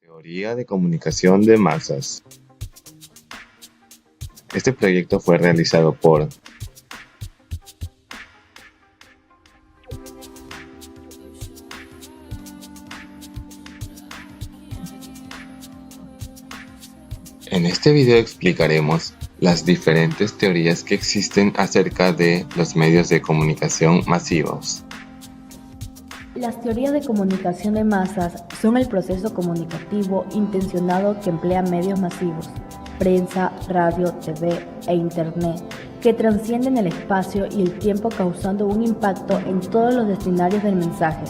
Teoría de comunicación de masas. Este proyecto fue realizado por En este video explicaremos las diferentes teorías que existen acerca de los medios de comunicación masivos. Las teorías de comunicación de masas son el proceso comunicativo intencionado que emplea medios masivos, prensa, radio, TV e Internet, que trascienden el espacio y el tiempo causando un impacto en todos los destinatarios del mensaje.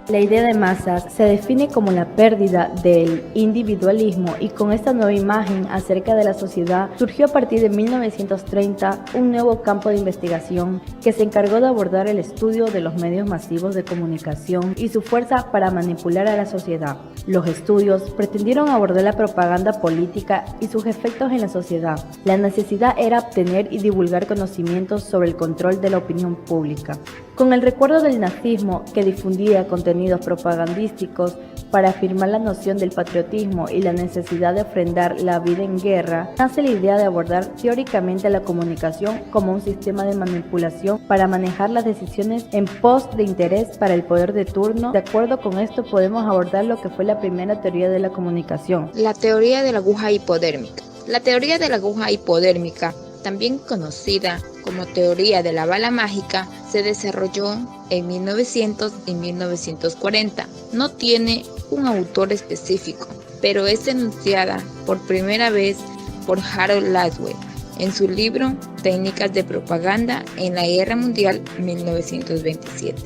La idea de masas se define como la pérdida del individualismo y con esta nueva imagen acerca de la sociedad surgió a partir de 1930 un nuevo campo de investigación que se encargó de abordar el estudio de los medios masivos de comunicación y su fuerza para manipular a la sociedad. Los estudios pretendieron abordar la propaganda política y sus efectos en la sociedad. La necesidad era obtener y divulgar conocimientos sobre el control de la opinión pública. Con el recuerdo del nazismo, que difundía contenidos propagandísticos para afirmar la noción del patriotismo y la necesidad de ofrendar la vida en guerra, nace la idea de abordar teóricamente la comunicación como un sistema de manipulación para manejar las decisiones en pos de interés para el poder de turno. De acuerdo con esto podemos abordar lo que fue la primera teoría de la comunicación. La teoría de la aguja hipodérmica. La teoría de la aguja hipodérmica, también conocida como teoría de la bala mágica, se desarrolló en 1900 y 1940. No tiene un autor específico, pero es enunciada por primera vez por Harold Laswell en su libro Técnicas de propaganda en la Guerra Mundial 1927.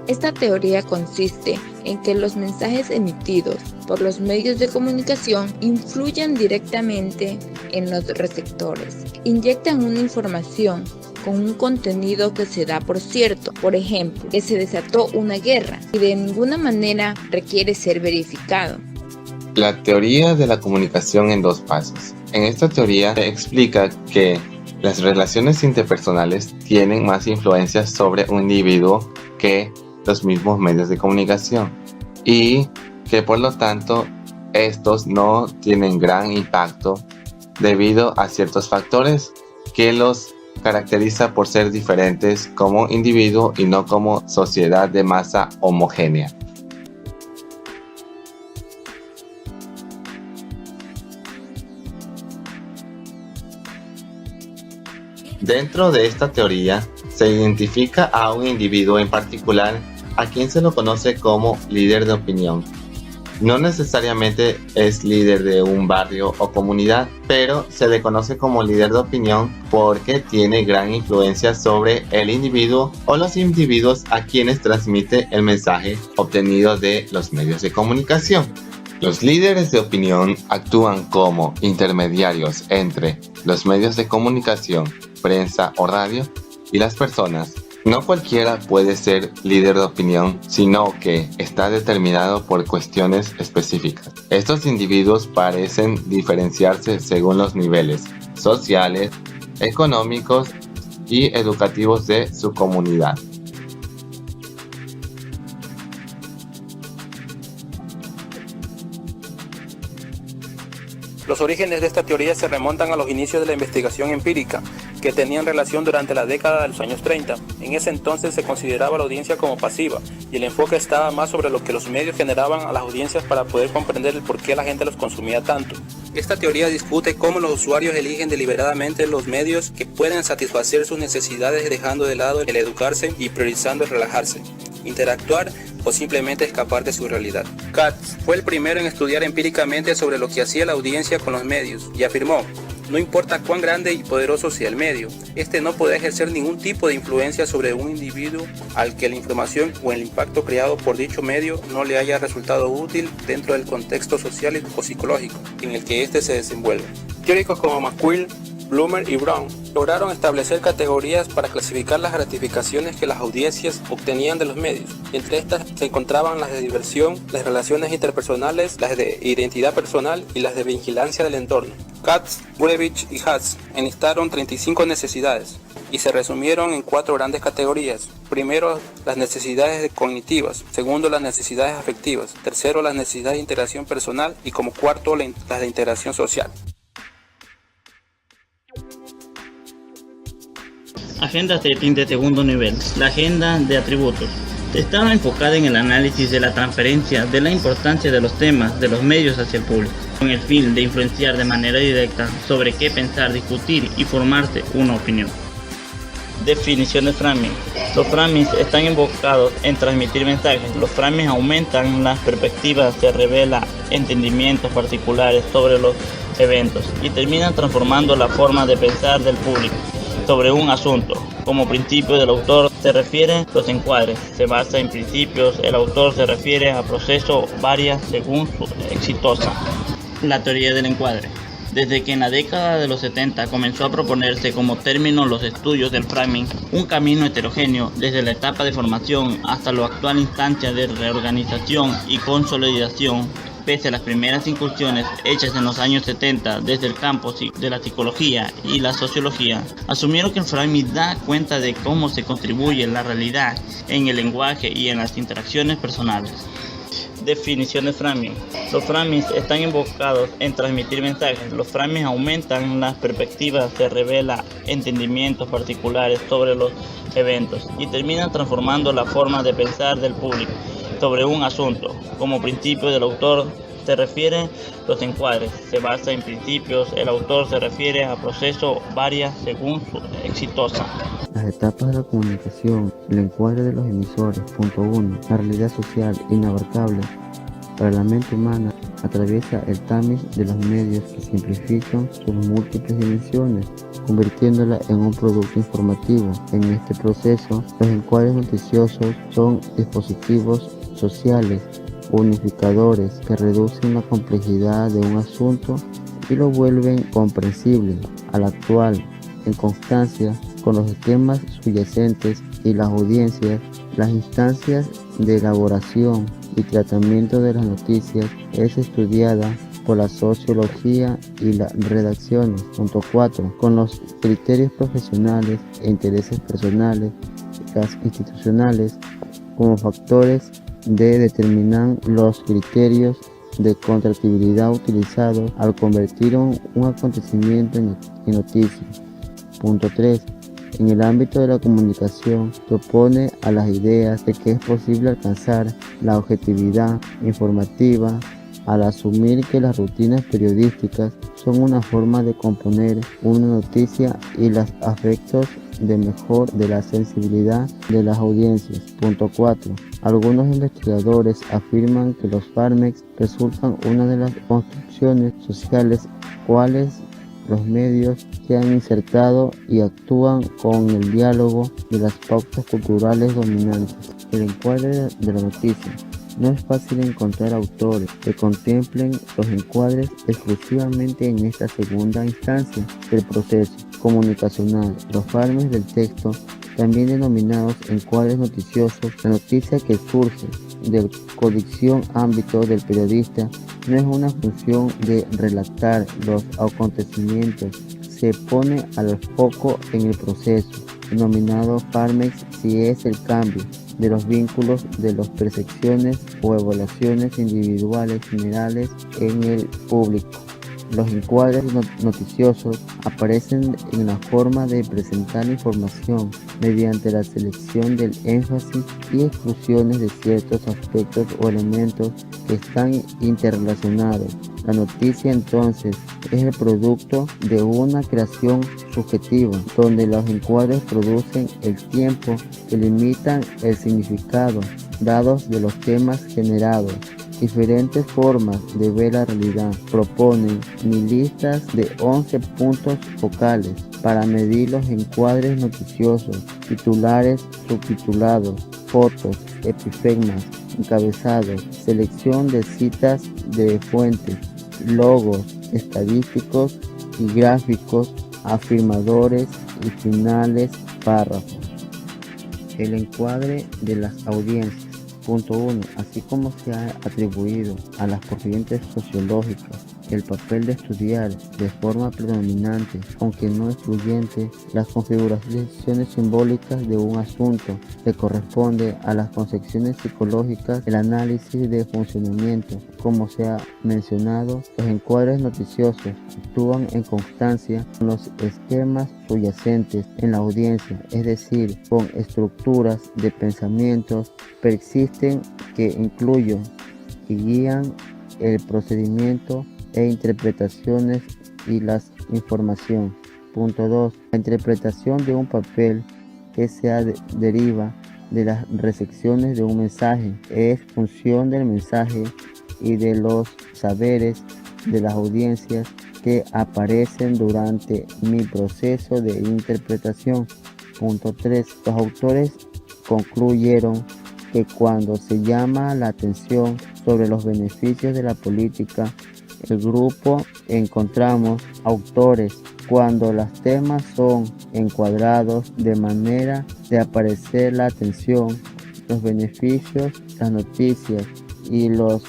Esta teoría consiste en que los mensajes emitidos por los medios de comunicación influyen directamente en los receptores. Inyectan una información con un contenido que se da por cierto, por ejemplo, que se desató una guerra y de ninguna manera requiere ser verificado. La teoría de la comunicación en dos pasos. En esta teoría se explica que las relaciones interpersonales tienen más influencia sobre un individuo que los mismos medios de comunicación y que por lo tanto estos no tienen gran impacto debido a ciertos factores que los caracteriza por ser diferentes como individuo y no como sociedad de masa homogénea. Dentro de esta teoría se identifica a un individuo en particular a quien se lo conoce como líder de opinión. No necesariamente es líder de un barrio o comunidad, pero se le conoce como líder de opinión porque tiene gran influencia sobre el individuo o los individuos a quienes transmite el mensaje obtenido de los medios de comunicación. Los líderes de opinión actúan como intermediarios entre los medios de comunicación, prensa o radio y las personas. No cualquiera puede ser líder de opinión, sino que está determinado por cuestiones específicas. Estos individuos parecen diferenciarse según los niveles sociales, económicos y educativos de su comunidad. Los orígenes de esta teoría se remontan a los inicios de la investigación empírica, que tenían relación durante la década de los años 30. En ese entonces se consideraba la audiencia como pasiva, y el enfoque estaba más sobre lo que los medios generaban a las audiencias para poder comprender el por qué la gente los consumía tanto. Esta teoría discute cómo los usuarios eligen deliberadamente los medios que pueden satisfacer sus necesidades dejando de lado el educarse y priorizando el relajarse, interactuar o simplemente escapar de su realidad. Katz fue el primero en estudiar empíricamente sobre lo que hacía la audiencia con los medios y afirmó: no importa cuán grande y poderoso sea el medio, este no puede ejercer ningún tipo de influencia sobre un individuo al que la información o el impacto creado por dicho medio no le haya resultado útil dentro del contexto social o psicológico en el que éste se desenvuelve. Teóricos como McQueen Bloomer y Brown lograron establecer categorías para clasificar las gratificaciones que las audiencias obtenían de los medios. Entre estas se encontraban las de diversión, las relaciones interpersonales, las de identidad personal y las de vigilancia del entorno. Katz, Gurevich y Haas enlistaron 35 necesidades y se resumieron en 4 grandes categorías. Primero, las necesidades cognitivas. Segundo, las necesidades afectivas. Tercero, las necesidades de integración personal. Y como cuarto, las de integración social. Agenda setting de segundo nivel. La agenda de atributos. Estaba enfocada en el análisis de la transferencia de la importancia de los temas de los medios hacia el público, con el fin de influenciar de manera directa sobre qué pensar, discutir y formarse una opinión. Definición de framing. Los framings están enfocados en transmitir mensajes. Los framings aumentan las perspectivas, se revela entendimientos particulares sobre los eventos y terminan transformando la forma de pensar del público sobre un asunto. Como principio del autor se refiere los encuadres. Se basa en principios. El autor se refiere a proceso varia según su exitosa. La teoría del encuadre. Desde que en la década de los 70 comenzó a proponerse como término los estudios del framing, un camino heterogéneo desde la etapa de formación hasta la actual instancia de reorganización y consolidación. Pese a las primeras incursiones hechas en los años 70 desde el campo de la psicología y la sociología, asumieron que el framing da cuenta de cómo se contribuye la realidad en el lenguaje y en las interacciones personales. Definición de framing. Los framings están enfocados en transmitir mensajes. Los framings aumentan las perspectivas, se revela entendimientos particulares sobre los eventos y terminan transformando la forma de pensar del público sobre un asunto. Como principio del autor se refiere los encuadres. Se basa en principios. El autor se refiere a proceso varia según su exitosa. Las etapas de la comunicación, el encuadre de los emisores. Punto 1. La realidad social inabarcable para la mente humana atraviesa el tamiz de los medios que simplifican sus múltiples dimensiones, convirtiéndola en un producto informativo. En este proceso, los encuadres noticiosos son dispositivos sociales unificadores que reducen la complejidad de un asunto y lo vuelven comprensible al actual, en constancia con los esquemas subyacentes y las audiencias. Las instancias de elaboración y tratamiento de las noticias es estudiada por la sociología y las redacciones. Punto 4. Con los criterios profesionales e intereses personales, las institucionales como factores de determinar los criterios de contractibilidad utilizados al convertir un acontecimiento en noticia. Punto 3. En el ámbito de la comunicación, se opone a las ideas de que es posible alcanzar la objetividad informativa al asumir que las rutinas periodísticas son una forma de componer una noticia y los afectos de mejor de la sensibilidad de las audiencias. Punto 4. Algunos investigadores afirman que los framings resultan una de las construcciones sociales cuales los medios se han insertado y actúan con el diálogo de las pautas culturales dominantes. El encuadre de la noticia. No es fácil encontrar autores que contemplen los encuadres exclusivamente en esta segunda instancia del proceso comunicacional. Los framings del texto, también denominados encuadres noticiosos, la noticia que surge del codicción ámbito del periodista no es una función de relatar los acontecimientos, se pone al foco en el proceso, denominado framings si es el cambio de los vínculos de las percepciones o evaluaciones individuales generales en el público. Los encuadres noticiosos aparecen en la forma de presentar información mediante la selección del énfasis y exclusiones de ciertos aspectos o elementos que están interrelacionados. La noticia entonces es el producto de una creación subjetiva, donde los encuadres producen el tiempo que limitan el significado dados de los temas generados. Diferentes formas de ver la realidad proponen listas de 11 puntos focales para medir los encuadres noticiosos: titulares, subtitulados, fotos, epígrafes, encabezados, selección de citas de fuentes, logos estadísticos y gráficos, afirmadores y finales párrafos. El encuadre de las audiencias. Punto 1. Así como se ha atribuido a las corrientes sociológicas el papel de estudiar de forma predominante, aunque no excluyente, las configuraciones simbólicas de un asunto, que corresponde a las concepciones psicológicas, el análisis de funcionamiento. Como se ha mencionado, los encuadres noticiosos actúan en constancia con los esquemas subyacentes en la audiencia, es decir, con estructuras de pensamientos persisten que incluyen y guían el procedimiento e interpretaciones y la información. Punto 2. La interpretación de un papel que deriva de las recepciones de un mensaje es función del mensaje y de los saberes de las audiencias que aparecen durante mi proceso de interpretación. Punto 3. Los autores concluyeron que cuando se llama la atención sobre los beneficios de la política, el grupo encontramos autores cuando los temas son encuadrados de manera de aparecer la atención, los beneficios, las noticias y los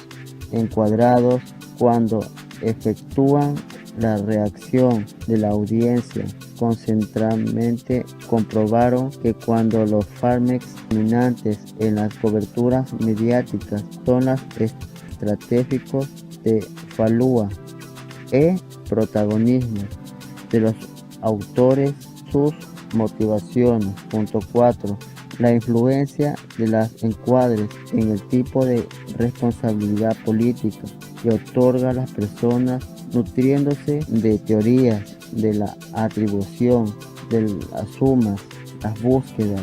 encuadrados cuando efectúan la reacción de la audiencia. Concentradamente comprobaron que cuando los fármacos dominantes en las coberturas mediáticas son los estratégicos de falúa protagonismo de los autores, sus motivaciones. Punto 4. La influencia de los encuadres en el tipo de responsabilidad política que otorga a las personas nutriéndose de teorías de la atribución, de las sumas, las búsquedas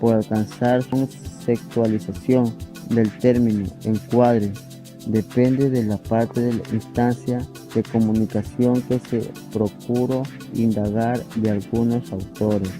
por alcanzar conceptualización del término encuadre depende de la parte de la instancia de comunicación que se procuró indagar de algunos autores.